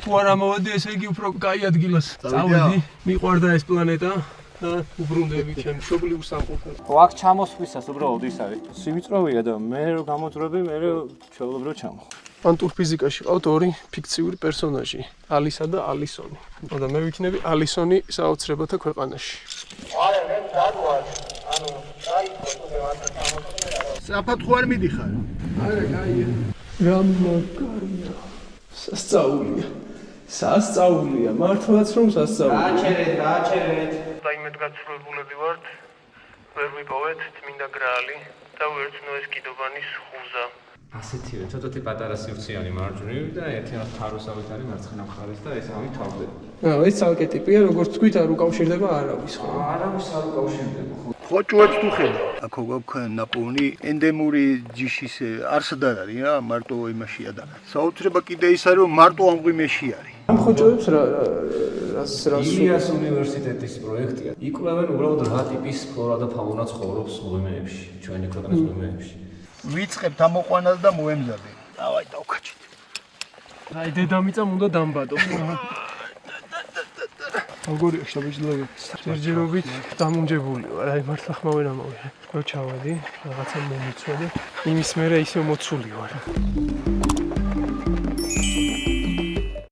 თუ არ ამოვედი, ესე იგი უფრო კაი ადგილას წავედი. მიყვარდა ეს პლანეტა და უბრუნდები ჩემ მშობლიურ სამყუროს. აქ ჩამოსვლისას უბრალოდ ის არის. სიმიწროვეა და მე რო გამოძვრები, მე რო ჩვეულებრივ ჩამო. კვანტურ ფიზიკაში ყავთ ორი ფიქციური პერსონაჟი, ალისა და ალისონი. და მე ვიქნები ალისონი საოცრებათა ქვეყანაში. არა, მე დადვარ. ანუ, დაიწყო თუ მევათა ჩამოსვლა. საფათხო არ მიდიხარ. არა, კაია. გამაგარია. სასწაულია, მართლაც რომ სასწაულია. გააჩერეთ. დაიმედგაცრუებულები ვართ. ვერ ვიპოვეთ წმინდა გრაალი და ვერცნო ეს კიდობანის ხუზა. ასეთივე, ცოტათი პატარა სივრციანი მარჯვნივ და ერთიანად თაროსავით არის მარცხენა მხარეს და ეს ამით თავდება. ეს ცალკე ტიპია, როგორც თქვით, არ უკავშირდება არავის, ხო? არავის არ უკავშირდება. ხოჭუებს თუ ხედავ. აქ გვაქვს ნაპოვნი ენდემური ჯიშის არსად არ არის რა, მარტო იმაშია და საოცრება კიდე ის არის, რომ მარტო ამ მღვიმეში არის. ამ ხოჭოებს რას ილიას უნივერსიტეტის პროექტია. იკვლევენ უბრალოდ რა ტიპის ფლორა და ფაუნა ცხოვრობს მღვიმეებში, ჩვენი ქვეყნის მღვიმეებში. ვიწყებთ ამოყვანას და მოემზადებ. დავაი დავკაჩით. აი დედამიწამ უნდა დამბადო. როგორია შაბეჭდები? ჯერჯერობით დამუნჯებული ვარ, აი მართლა ხმავენ ამოვე. რო ჩავედი, რაღაცა მომიცვა და იმის მერე ისე მოცული ვარ.